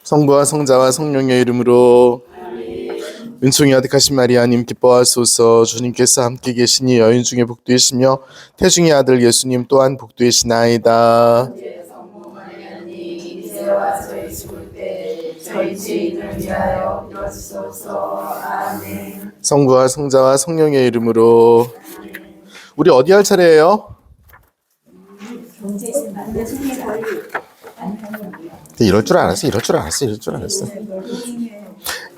성부와 성자와 성령의 이름으로. 은총이 아득하신 마리아님 기뻐하소서. 주님께서 함께 계시니 여인 중에 복되시며 태중의 아들 예수님 또한 복되시나이다. 성부와 성자와 성령의 이름으로. 우리 어디 할 차례예요? 이럴 줄 알았어.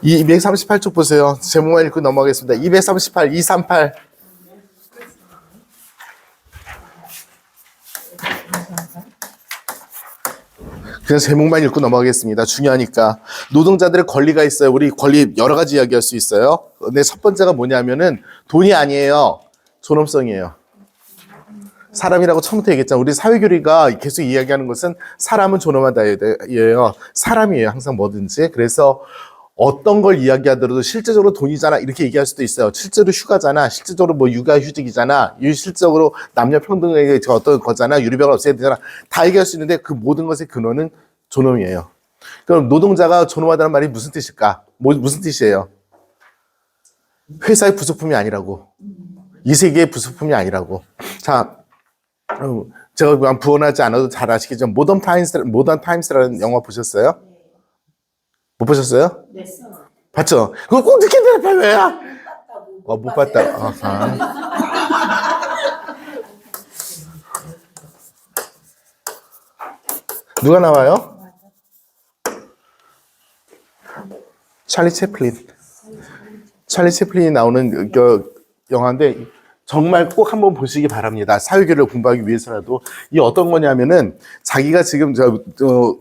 238쪽 보세요. 제목만 읽고 넘어가겠습니다. 238, 238. 그냥 제목만 읽고 넘어가겠습니다. 중요하니까. 노동자들의 권리가 있어요. 우리 권리 여러 가지 이야기할 수 있어요. 근데 첫 번째가 뭐냐면은 돈이 아니에요. 존엄성이에요. 사람이라고 처음부터 얘기했잖아요. 우리 사회교리가 계속 이야기하는 것은 사람은 존엄하다예요. 사람이에요. 항상 뭐든지. 그래서 어떤 걸 이야기하더라도 실제적으로 돈이잖아 이렇게 얘기할 수도 있어요. 실제로 휴가잖아, 실제적으로 뭐 육아휴직이잖아, 실질적으로 남녀 평등의 어떤 거잖아, 유리병을 없애야 되잖아, 다 얘기할 수 있는데 그 모든 것의 근원은 존엄이에요. 그럼 노동자가 존엄하다는 말이 무슨 뜻일까? 무슨 뜻이에요? 회사의 부속품이 아니라고, 이 세계의 부속품이 아니라고. 자, 제가 부언하지 않아도 잘 아시겠지만 모던 타임스라는 영화 보셨어요? 못 보셨어요? 네. 봤죠? 그거 꼭 늦게 대답해, 왜? 못 봤다. 누가 나와요? 찰리 채플린이 나오는 영화인데 정말 꼭 한번 보시기 바랍니다. 사회교리를 공부하기 위해서라도. 이 어떤 거냐면은 자기가 지금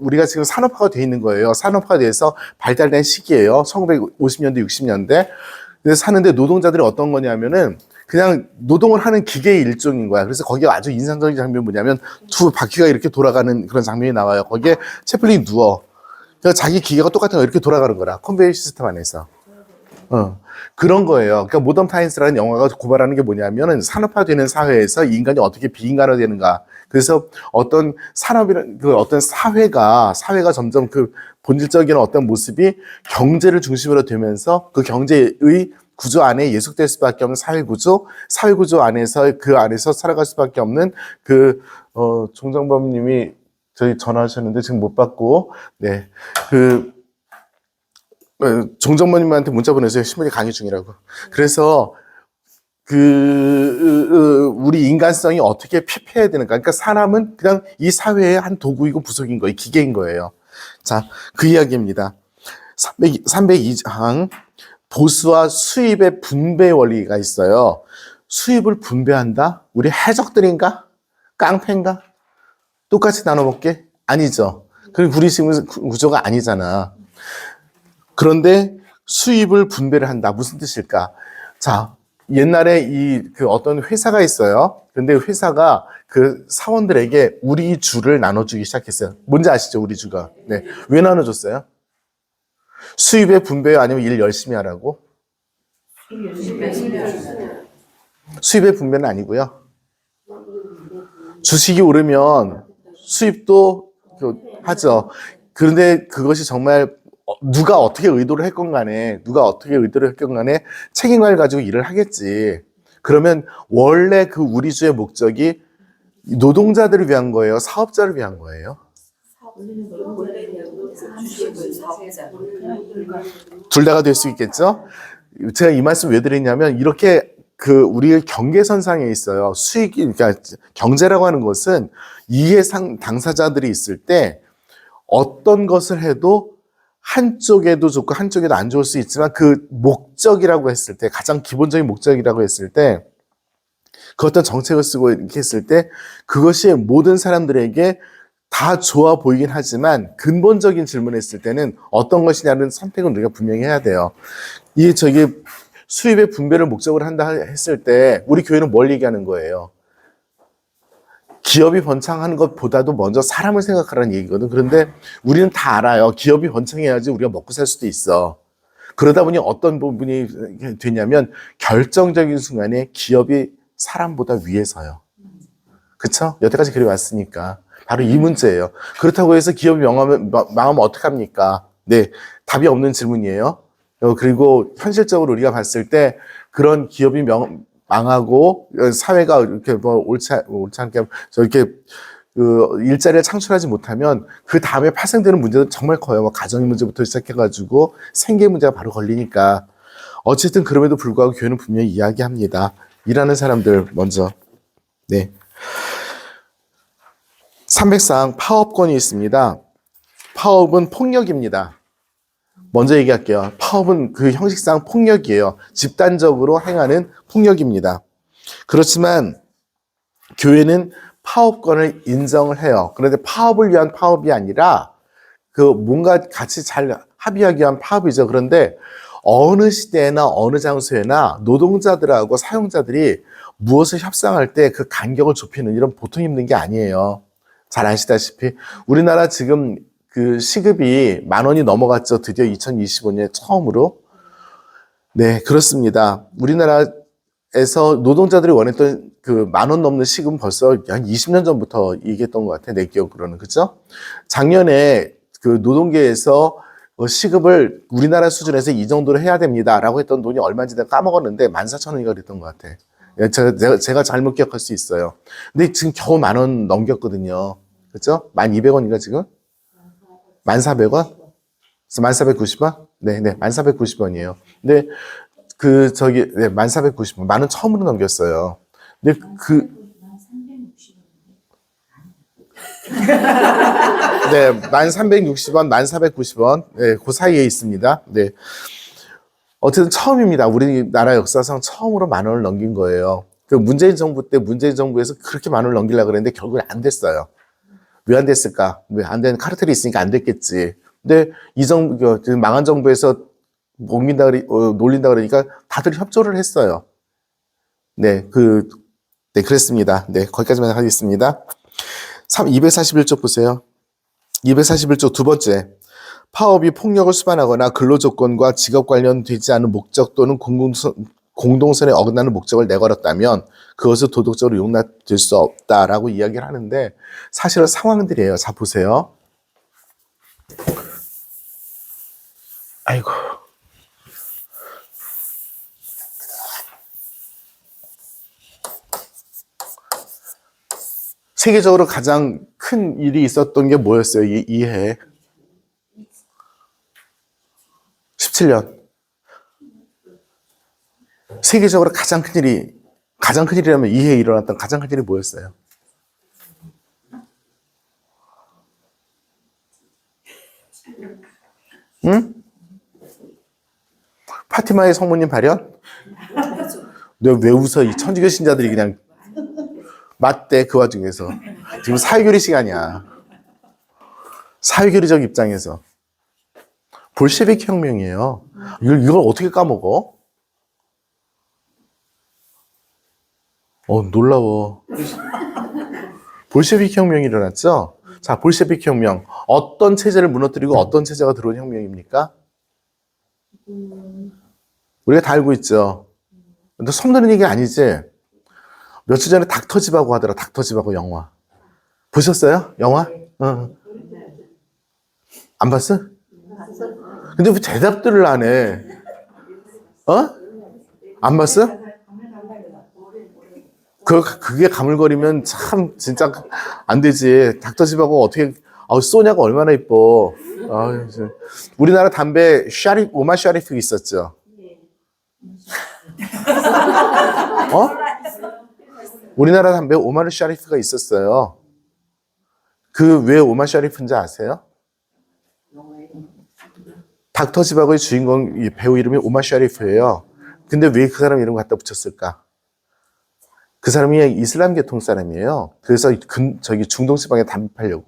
우리가 지금 산업화가 돼 있는 거예요. 산업화돼서 발달된 시기예요. 1950년대, 60년대. 그래서 사는데 노동자들이 어떤 거냐면은 그냥 노동을 하는 기계의 일종인 거야. 그래서 거기에 아주 인상적인 장면이 뭐냐면 두 바퀴가 이렇게 돌아가는 그런 장면이 나와요. 거기에 채플린이 누워. 그래서 자기 기계가 똑같은 거 이렇게 돌아가는 거라. 컨베이어 시스템 안에서. 그런 거예요. 그러니까 모던 타임스라는 영화가 고발하는 게 뭐냐면은 산업화되는 사회에서 인간이 어떻게 비인간화되는가. 그래서 어떤 산업이란 어떤 사회가 점점 그 본질적인 어떤 모습이 경제를 중심으로 되면서 그 경제의 구조 안에 예속될 수밖에 없는 사회 구조 안에서 그 안에서 살아갈 수밖에 없는 종정범님이 저희 전화하셨는데 지금 못 받고 종정모님한테 문자 보내세요. 신문이 강의 중이라고. 그래서 우리 인간성이 어떻게 피폐해야 되는가. 그러니까 사람은 그냥 이 사회의 한 도구이고 부속인 거예요. 기계인 거예요. 자, 그 이야기입니다. 302장 보수와 수입의 분배 원리가 있어요. 수입을 분배한다? 우리 해적들인가? 깡패인가? 똑같이 나눠 먹게? 아니죠. 그리고 우리 지금 구조가 아니잖아. 그런데 수입을 분배를 한다. 무슨 뜻일까? 자, 옛날에 어떤 회사가 있어요. 근데 회사가 그 사원들에게 우리 주를 나눠주기 시작했어요. 뭔지 아시죠? 우리 주가. 네. 왜 나눠줬어요? 수입의 분배요? 아니면 일 열심히 하라고? 수입의 분배는 아니고요. 주식이 오르면 수입도 하죠. 그런데 그것이 정말 누가 어떻게 의도를 했건 간에 책임감을 가지고 일을 하겠지. 그러면 원래 그 우리주의 목적이 노동자들을 위한 거예요? 사업자를 위한 거예요? 둘 다가 될 수 있겠죠? 제가 이 말씀 왜 드리냐면 이렇게 우리 경계선상에 있어요. 그러니까 경제라고 하는 것은 이해 당사자들이 있을 때 어떤 것을 해도 한쪽에도 좋고 한쪽에도 안 좋을 수 있지만 그 목적이라고 했을 때, 가장 기본적인 목적이라고 했을 때, 그 어떤 정책을 쓰고 이렇게 했을 때 그것이 모든 사람들에게 다 좋아 보이긴 하지만 근본적인 질문을 했을 때는 어떤 것이냐는 선택은 우리가 분명히 해야 돼요. 수입의 분배를 목적으로 한다 했을 때 우리 교회는 뭘 얘기하는 거예요? 기업이 번창하는 것보다도 먼저 사람을 생각하라는 얘기거든. 그런데 우리는 다 알아요. 기업이 번창해야지 우리가 먹고 살 수도 있어. 그러다 보니 어떤 부분이 되냐면 결정적인 순간에 기업이 사람보다 위에 서요. 그쵸? 여태까지 그래 왔으니까. 바로 이 문제예요. 그렇다고 해서 기업이 망하면 어떡합니까? 네, 답이 없는 질문이에요. 그리고 현실적으로 우리가 봤을 때 그런 기업이 망하고 사회가 이렇게 뭐 옳지 않게 저렇게 그 일자리를 창출하지 못하면 그 다음에 발생되는 문제는 정말 커요. 뭐 가정 문제부터 시작해가지고 생계 문제가 바로 걸리니까. 어쨌든 그럼에도 불구하고 교회는 분명히 이야기합니다. 일하는 사람들 먼저. 네. 300상 파업권이 있습니다. 파업은 폭력입니다. 먼저 얘기할게요. 파업은 그 형식상 폭력이에요. 집단적으로 행하는 폭력입니다. 그렇지만 교회는 파업권을 인정을 해요. 그런데 파업을 위한 파업이 아니라 그 뭔가 같이 잘 합의하기 위한 파업이죠. 그런데 어느 시대나 어느 장소에나 노동자들하고 사용자들이 무엇을 협상할 때 그 간격을 좁히는 일은 보통 힘든 게 아니에요. 잘 아시다시피 우리나라 지금 그 시급이 10,000원이 넘어갔죠. 드디어 2025년에 처음으로. 네, 그렇습니다. 우리나라에서 노동자들이 원했던 그 10,000원 넘는 시급은 벌써 한 20년 전부터 얘기했던 것 같아요. 내 기억으로는. 그죠? 작년에 그 노동계에서 시급을 우리나라 수준에서 이 정도로 해야 됩니다라고 했던 돈이 얼마인지 내가 까먹었는데 14,000원인가 그랬던 것 같아. 제가 잘못 기억할 수 있어요. 근데 지금 겨우 10,000원 넘겼거든요. 그죠? 1,200원인가 지금? 1,400원? 1,490원? 네, 1,490원이에요. 근데 네, 1,490원. 10,000원 처음으로 넘겼어요. 근데 네, 1,360원, 1,490원. 네, 그 사이에 있습니다. 네. 어쨌든 처음입니다. 우리나라 역사상 처음으로 10,000원을 넘긴 거예요. 그 문재인 정부 때 문재인 정부에서 그렇게 10,000원을 넘기려고 그랬는데 결국은 안 됐어요. 왜 안 됐을까? 왜 안 되는 카르텔이 있으니까 안 됐겠지. 근데 이 정부, 망한 정부에서 놀린다 그러니까 다들 협조를 했어요. 네, 그랬습니다. 네, 거기까지만 하겠습니다. 241쪽 보세요. 241쪽 두 번째. 파업이 폭력을 수반하거나 근로조건과 직업 관련되지 않은 목적 또는 공동선에 어긋나는 목적을 내걸었다면 그것을 도덕적으로 용납될 수 없다라고 이야기를 하는데 사실은 상황들이에요. 자, 보세요. 아이고. 세계적으로 가장 큰 일이 있었던 게 뭐였어요? 이해 17년. 세계적으로 가장 큰 일이라면 이해에 일어났던 가장 큰 일이 뭐였어요? 응? 파티마의 성모님 발현? 너 왜 웃어? 이 천주교 신자들이 그냥 맞대, 그 와중에서. 지금 사회교리 시간이야. 사회교리적 입장에서. 볼셰비키 혁명이에요. 이걸 어떻게 까먹어? 놀라워. 볼셰비키 혁명이 일어났죠? 자, 볼셰비키 혁명. 어떤 체제를 무너뜨리고 어떤 체제가 들어온 혁명입니까? 우리가 다 알고 있죠? 근데 손드는 얘기 아니지? 며칠 전에 닥터집하고 하더라. 닥터집하고 영화. 보셨어요? 영화? 안 봤어? 근데 왜 대답들을 안 해? 안 봤어? 그게 가물거리면 참 진짜 안 되지. 닥터집하고 어떻게 소냐가 얼마나 이뻐. 우리나라 담배 오마 샤리프 있었죠. 우리나라 담배 오마르 샤리프가 있었어요. 그 왜 오마 샤리프인지 아세요? 닥터집하고의 주인공 배우 이름이 오마 샤리프예요. 근데 왜 그 사람 이름 갖다 붙였을까? 그 사람이 이슬람 계통 사람이에요. 그래서 저기 중동 지방에 담배 팔려고.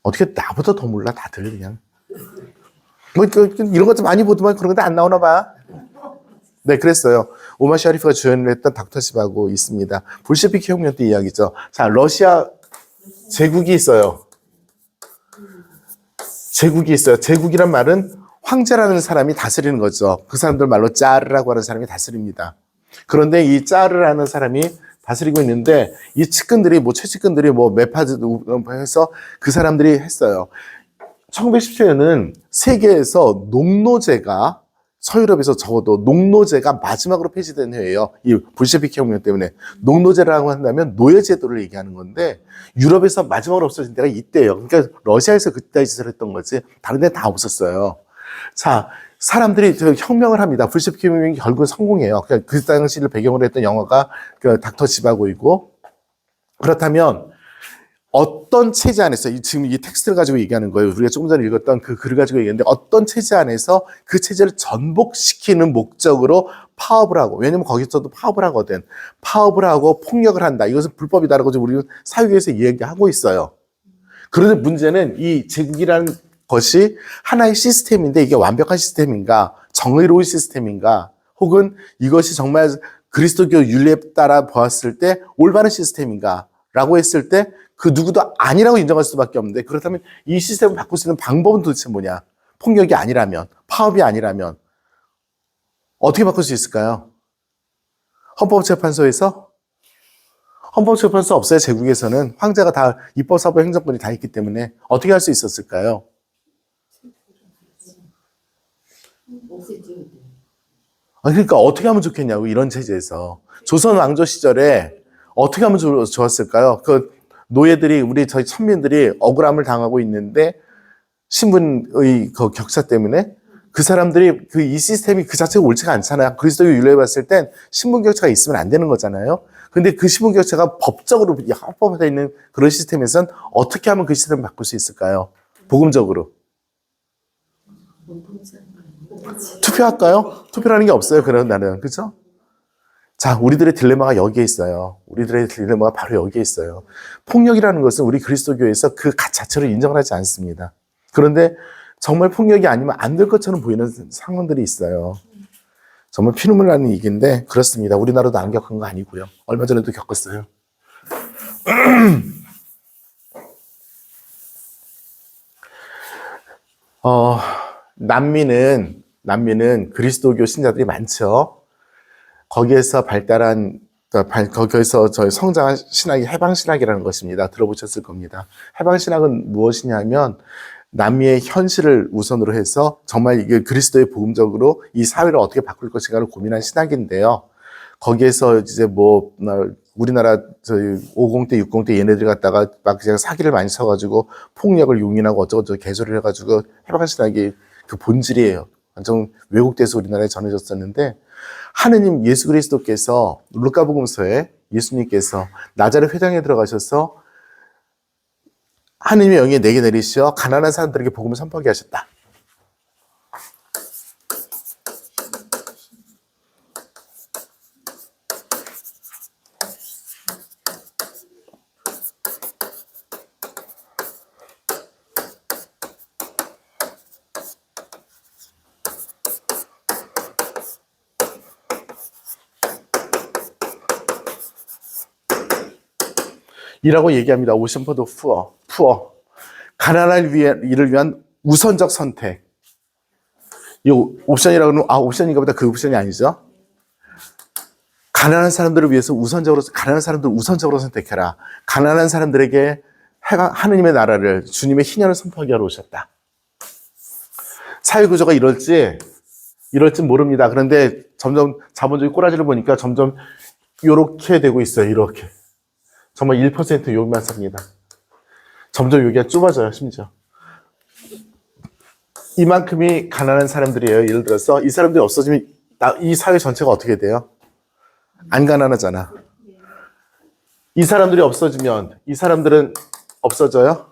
어떻게 나보다 더 몰라 다들 그냥. 뭐 이런 것도 많이 보더만 그런 건데 안 나오나 봐. 네, 그랬어요. 오마 샤리프가 주연을 했던 닥터십하고 있습니다. 볼셰비키 혁명 때 이야기죠. 자, 러시아 제국이 있어요. 제국이란 말은 황제라는 사람이 다스리는 거죠. 그 사람들 말로 짜르라고 하는 사람이 다스립니다. 그런데 이 짜르라는 사람이 다스리고 있는데 이 측근들이 최측근들이 매파즈 해서 그 사람들이 했어요. 1917년은 세계에서 농노제가 서유럽에서 적어도 농노제가 마지막으로 폐지된 해예요. 이 볼셰비키 혁명 때문에. 농노제라고 한다면 노예제도를 얘기하는 건데 유럽에서 마지막으로 없어진 데가 이때예요. 그러니까 러시아에서 그때 짓을 했던 거지 다른 데 다 없었어요. 자, 사람들이 혁명을 합니다. 볼셰비키 혁명이 결국은 성공해요. 그 당시를 배경으로 했던 영화가 그 닥터 지바고이고, 그렇다면 어떤 체제 안에서 지금 이 텍스트를 가지고 얘기하는 거예요. 우리가 조금 전에 읽었던 그 글을 가지고 얘기했는데 어떤 체제 안에서 그 체제를 전복시키는 목적으로 파업을 하고, 왜냐면 거기서도 파업을 하거든. 파업을 하고 폭력을 한다. 이것은 불법이다라고 우리는 사회에서 이야기하고 있어요. 그런데 문제는 이 제국이라는 것이 하나의 시스템인데 이게 완벽한 시스템인가, 정의로운 시스템인가, 혹은 이것이 정말 그리스도교 윤리에 따라 보았을 때 올바른 시스템인가 라고 했을 때 그 누구도 아니라고 인정할 수밖에 없는데, 그렇다면 이 시스템을 바꿀 수 있는 방법은 도대체 뭐냐? 폭력이 아니라면, 파업이 아니라면 어떻게 바꿀 수 있을까요? 헌법재판소에서? 헌법재판소 없어요. 제국에서는 황제가 다 입법, 사법, 행정권이 다 있기 때문에 어떻게 할 수 있었을까요? 그러니까 어떻게 하면 좋겠냐고, 이런 체제에서. 조선 왕조 시절에 어떻게 하면 좋았을까요? 그 노예들이, 저희 천민들이 억울함을 당하고 있는데 신분의 그 격차 때문에 그 사람들이 이 시스템이 그 자체가 옳지가 않잖아요. 그리스도교 윤리에 봤을 땐 신분 격차가 있으면 안 되는 거잖아요. 근데 그 신분 격차가 법적으로 합법화되어 있는 그런 시스템에서는 어떻게 하면 그 시스템을 바꿀 수 있을까요? 복음적으로. 투표할까요? 투표라는 게 없어요. 그런 날은. 그죠? 자, 우리들의 딜레마가 여기에 있어요. 우리들의 딜레마가 바로 여기에 있어요. 폭력이라는 것은 우리 그리스도교에서 그 자체를 인정을 하지 않습니다. 그런데 정말 폭력이 아니면 안 될 것처럼 보이는 상황들이 있어요. 정말 피눈물 나는 얘기인데 그렇습니다. 우리나라도 안 겪은 거 아니고요. 얼마 전에도 겪었어요. 남미는 그리스도교 신자들이 많죠. 거기에서 발달한, 거기에서 저희 성장한 신학이 해방신학이라는 것입니다. 들어보셨을 겁니다. 해방신학은 무엇이냐면 남미의 현실을 우선으로 해서 정말 이게 그리스도의 복음적으로 이 사회를 어떻게 바꿀 것인가를 고민한 신학인데요. 거기에서 이제 우리나라 저희 50대, 60대 얘네들 갖다가 막 그냥 사기를 많이 쳐가지고 폭력을 용인하고 어쩌고저쩌고 개소리를 해가지고 해방신학이 그 본질이에요. 완전 왜곡돼서 우리나라에 전해졌었는데, 하느님 예수 그리스도께서 루카복음서에 예수님께서 나자렛 회당에 들어가셔서 하느님의 영이 내게 내리시어 가난한 사람들에게 복음을 선포하게 하셨다. 이라고 얘기합니다. 오션 포 더 푸어. 가난한 이를 위한 우선적 선택. 이 옵션이라고 하면, 옵션인가 보다. 그 옵션이 아니죠. 가난한 사람들을 위해서 가난한 사람들을 우선적으로 선택해라. 가난한 사람들에게 하느님의 나라를, 주님의 희년을 선포하게 하러 오셨다. 사회구조가 이럴지 모릅니다. 그런데 점점 자본주의 꼬라지를 보니까 점점 이렇게 되고 있어요. 이렇게. 정말 1% 여기만 삽니다. 점점 여기가 좁아져요, 심지어. 이만큼이 가난한 사람들이에요. 예를 들어서 이 사람들이 없어지면 이 사회 전체가 어떻게 돼요? 안 가난하잖아. 이 사람들이 없어지면 이 사람들은 없어져요?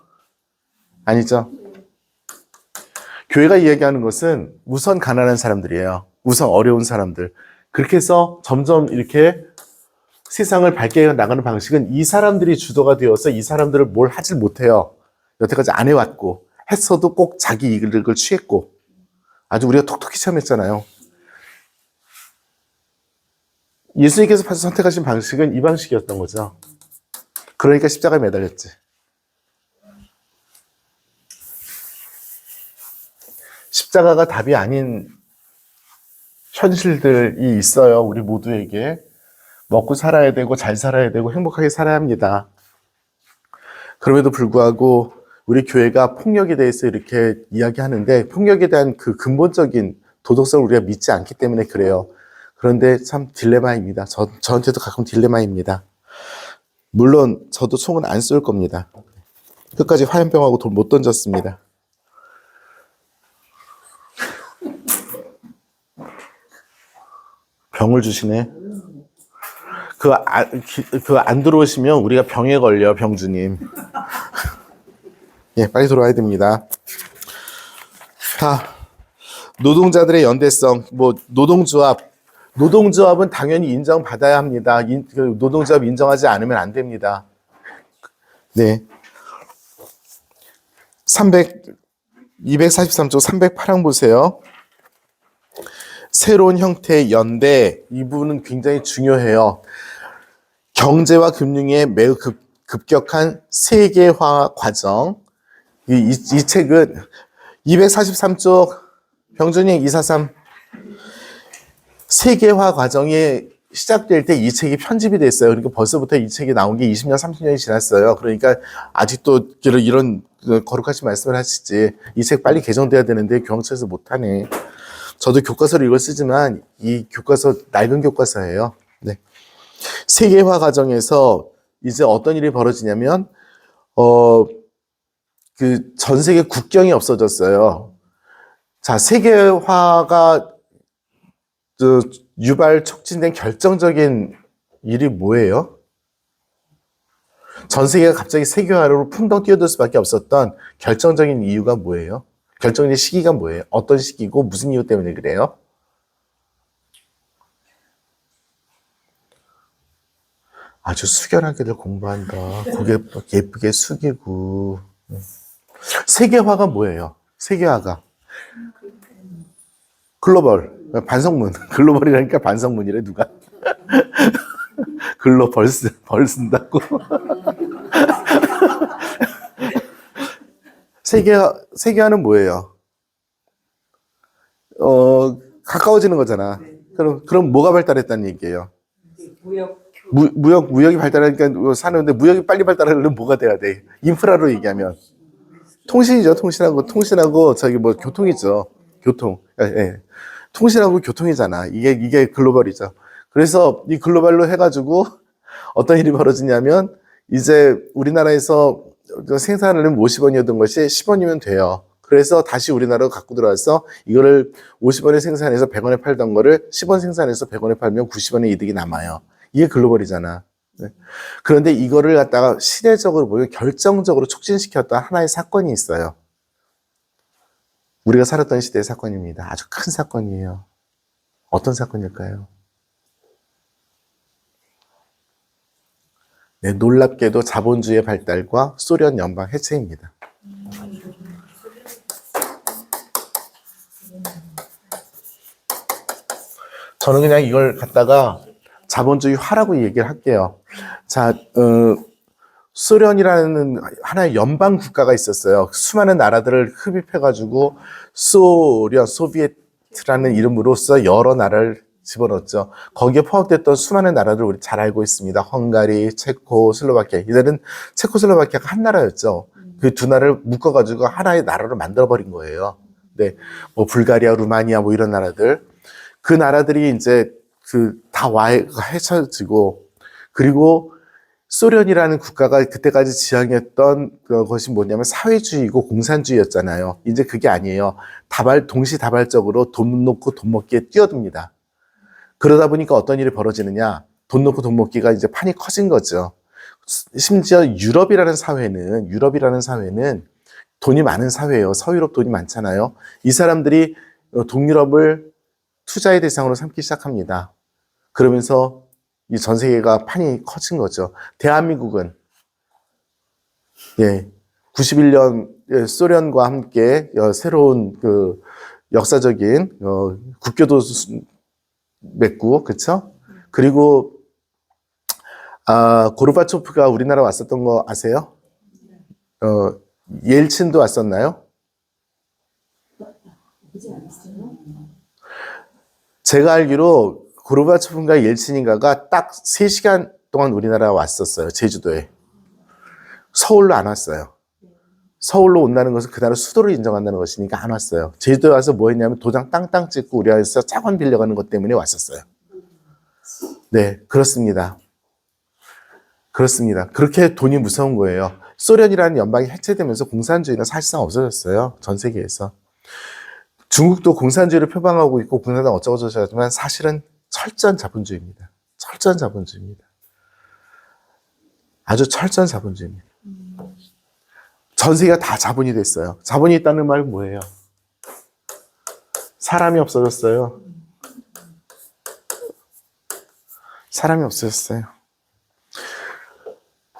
아니죠. 교회가 이야기하는 것은 우선 가난한 사람들이에요. 우선 어려운 사람들. 그렇게 해서 점점 이렇게 세상을 밝게 나가는 방식은 이 사람들이 주도가 되어서 이 사람들을 뭘 하질 못해요. 여태까지 안 해왔고, 했어도 꼭 자기 이익을 취했고, 아주 우리가 톡톡히 체험했잖아요. 예수님께서 선택하신 방식은 이 방식이었던 거죠. 그러니까 십자가에 매달렸지. 십자가가 답이 아닌 현실들이 있어요. 우리 모두에게. 먹고 살아야 되고 잘 살아야 되고 행복하게 살아야 합니다. 그럼에도 불구하고 우리 교회가 폭력에 대해서 이렇게 이야기하는데 폭력에 대한 그 근본적인 도덕성을 우리가 믿지 않기 때문에 그래요. 그런데 참 딜레마입니다. 저한테도 가끔 딜레마입니다. 물론 저도 총은 안 쏠 겁니다. 끝까지 화염병하고 돌 못 던졌습니다. 병을 주시네. 그거 안 들어오시면 우리가 병에 걸려, 병주님. 예, 빨리 돌아와야 됩니다. 자, 노동자들의 연대성, 뭐, 노동조합은 당연히 인정받아야 합니다. 노동조합 인정하지 않으면 안 됩니다. 네. 243쪽 308항 보세요. 새로운 형태의 연대, 이 부분은 굉장히 중요해요. 경제와 금융의 매우 급격한 세계화 과정. 이 책은 243쪽 병준이 243 세계화 과정이 시작될 때 이 책이 편집이 됐어요. 그러니까 벌써부터 이 책이 나온 게 20년, 30년이 지났어요. 그러니까 아직도 이런 거룩하신 말씀을 하시지. 이 책 빨리 개정돼야 되는데 교황청에서 못하네. 저도 교과서를 이걸 쓰지만 이 교과서 낡은 교과서예요. 네. 세계화 과정에서 이제 어떤 일이 벌어지냐면 그 전 세계 국경이 없어졌어요. 자, 세계화가 유발 촉진된 결정적인 일이 뭐예요? 전 세계가 갑자기 세계화로 풍덩 뛰어들 수밖에 없었던 결정적인 이유가 뭐예요? 결정적인 시기가 뭐예요? 어떤 시기고 무슨 이유 때문에 그래요? 아주 숙연하게들 공부한다. 고개 예쁘게 숙이고. 세계화가 뭐예요? 세계화가 글로벌, 반성문. 글로벌이라니까 반성문이래 누가. 글로 벌 쓴다고. 세계화는 뭐예요? 가까워지는 거잖아. 그럼 뭐가 발달했다는 얘기예요? 무역이 발달하니까 사는데 무역이 빨리 발달하려면 뭐가 돼야 돼? 인프라로 얘기하면 통신이죠. 통신하고 저기 뭐 교통이죠. 교통. 예. 통신하고 교통이잖아. 이게 글로벌이죠. 그래서 이 글로벌로 해가지고 어떤 일이 벌어지냐면 이제 우리나라에서 생산을 하면 50원이었던 것이 10원이면 돼요. 그래서 다시 우리나라로 갖고 들어와서 이거를 50원에 생산해서 100원에 팔던 거를 10원 생산해서 100원에 팔면 90원의 이득이 남아요. 이게 글로벌이잖아. 네. 그런데 이거를 갖다가 시대적으로 보면 결정적으로 촉진시켰던 하나의 사건이 있어요. 우리가 살았던 시대의 사건입니다. 아주 큰 사건이에요. 어떤 사건일까요? 네, 놀랍게도 자본주의의 발달과 소련 연방 해체입니다. 저는 그냥 이걸 갖다가 자본주의화라고 얘기를 할게요. 자, 소련이라는 하나의 연방 국가가 있었어요. 수많은 나라들을 흡입해가지고 소비에트라는 이름으로써 여러 나라를 집어넣었죠. 거기에 포함됐던 수많은 나라들을 우리 잘 알고 있습니다. 헝가리, 체코, 슬로바키아. 이들은 체코슬로바키아가 한 나라였죠. 그 두 나라를 묶어가지고 하나의 나라로 만들어버린 거예요. 네, 뭐 불가리아, 루마니아 뭐 이런 나라들. 그 나라들이 이제 다 헤쳐지고, 그리고 소련이라는 국가가 그때까지 지향했던 것이 뭐냐면 사회주의고 공산주의였잖아요. 이제 그게 아니에요. 동시다발적으로 돈 놓고 돈 먹기에 뛰어듭니다. 그러다 보니까 어떤 일이 벌어지느냐. 돈 놓고 돈 먹기가 이제 판이 커진 거죠. 심지어 유럽이라는 사회는 돈이 많은 사회예요. 서유럽 돈이 많잖아요. 이 사람들이 동유럽을 투자의 대상으로 삼기 시작합니다. 그러면서 이 전 세계가 판이 커진 거죠. 대한민국은 91년 소련과 함께 새로운 역사적인 국교도 맺고, 그렇죠? 그리고 고르바초프가 우리나라 왔었던 거 아세요? 옐친도 왔었나요? 제가 알기로 고르바초프인가 옐친인가가 딱 3시간 동안 우리나라에 왔었어요. 제주도에. 서울로 안 왔어요. 서울로 온다는 것은 그날은 수도를 인정한다는 것이니까 안 왔어요. 제주도에 와서 뭐 했냐면 도장 땅땅 찍고 우리나라에서 차관 빌려가는 것 때문에 왔었어요. 네, 그렇습니다. 그렇습니다. 그렇게 돈이 무서운 거예요. 소련이라는 연방이 해체되면서 공산주의는 사실상 없어졌어요. 전 세계에서. 중국도 공산주의를 표방하고 있고 공산당 어쩌고저쩌고 하지만 사실은 철저한 자본주의입니다. 철저한 자본주의입니다. 아주 철저한 자본주의입니다. 전 세계가 다 자본이 됐어요. 자본이 있다는 말은 뭐예요? 사람이 없어졌어요. 사람이 없어졌어요.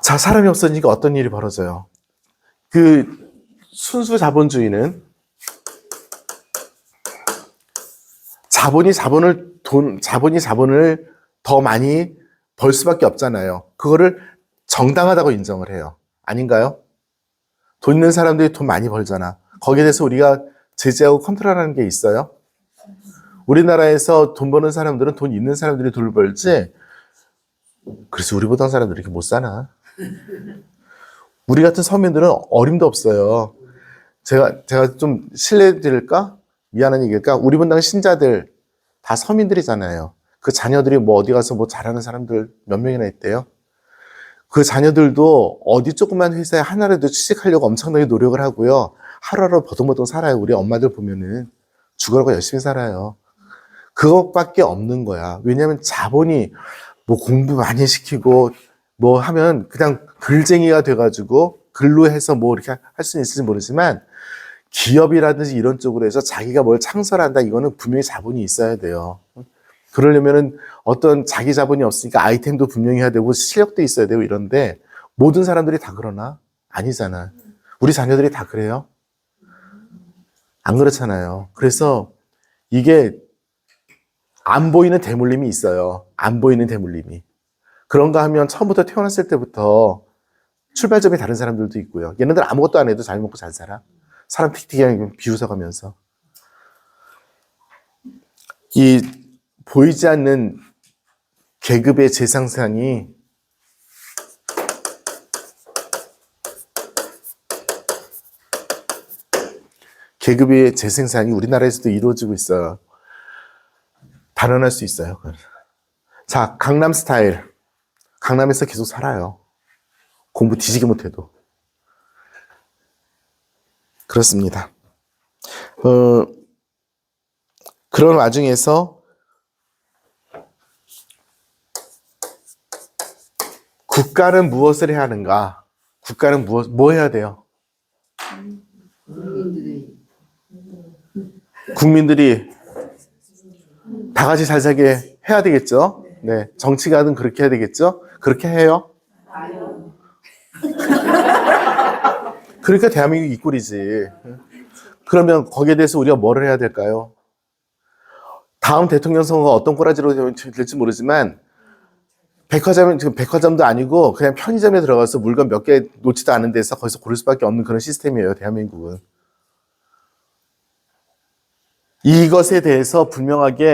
자, 사람이 없어지니까 어떤 일이 벌어져요? 그 순수 자본주의는 자본이 자본을 더 많이 벌 수밖에 없잖아요. 그거를 정당하다고 인정을 해요. 아닌가요? 돈 있는 사람들이 돈 많이 벌잖아. 거기에 대해서 우리가 제재하고 컨트롤하는 게 있어요? 우리나라에서 돈 버는 사람들은 돈 있는 사람들이 돈을 벌지. 그래서 우리 보던 사람들이 이렇게 못 사나? 우리 같은 서민들은 어림도 없어요. 제가 좀 실례드릴까? 미안한 얘기일까? 우리 분당 신자들 다 서민들이잖아요. 그 자녀들이 뭐 어디 가서 뭐 잘하는 사람들 몇 명이나 있대요. 그 자녀들도 어디 조그만 회사에 하나라도 취직하려고 엄청나게 노력을 하고요. 하루하루 버둥버둥 살아요. 우리 엄마들 보면은 죽으라고 열심히 살아요. 그것밖에 없는 거야. 왜냐하면 자본이 뭐 공부 많이 시키고 뭐 하면 그냥 글쟁이가 돼가지고 글로 해서 뭐 이렇게 할 수는 있을지 모르지만 기업이라든지 이런 쪽으로 해서 자기가 뭘 창설한다, 이거는 분명히 자본이 있어야 돼요. 그러려면은 어떤 자기 자본이 없으니까 아이템도 분명히 해야 되고 실력도 있어야 되고 이런데 모든 사람들이 다 그러나? 아니잖아. 우리 자녀들이 다 그래요? 안 그렇잖아요. 그래서 이게 안 보이는 대물림이 있어요. 안 보이는 대물림이. 그런가 하면 처음부터 태어났을 때부터 출발점이 다른 사람들도 있고요. 얘네들 아무것도 안 해도 잘 먹고 잘 살아. 사람 틱틱하게 비웃어가면서. 이 보이지 않는 계급의 재생산이 계급의 재생산이 우리나라에서도 이루어지고 있어요. 발현할 수 있어요. 자, 강남 스타일. 강남에서 계속 살아요. 공부 뒤지게 못해도. 그렇습니다. 그런 와중에서 국가는 무엇을 해야 하는가? 국가는 뭐 해야 돼요? 국민들이 다 같이 잘 살게 해야 되겠죠? 네. 정치가든 그렇게 해야 되겠죠? 그렇게 해요? 그러니까 대한민국이 이 꼴이지. 그러면 거기에 대해서 우리가 뭐를 해야 될까요? 다음 대통령 선거가 어떤 꼬라지로 될지 모르지만 지금 백화점도 아니고 그냥 편의점에 들어가서 물건 몇 개 놓지도 않은 데서 거기서 고를 수밖에 없는 그런 시스템이에요, 대한민국은. 이것에 대해서 분명하게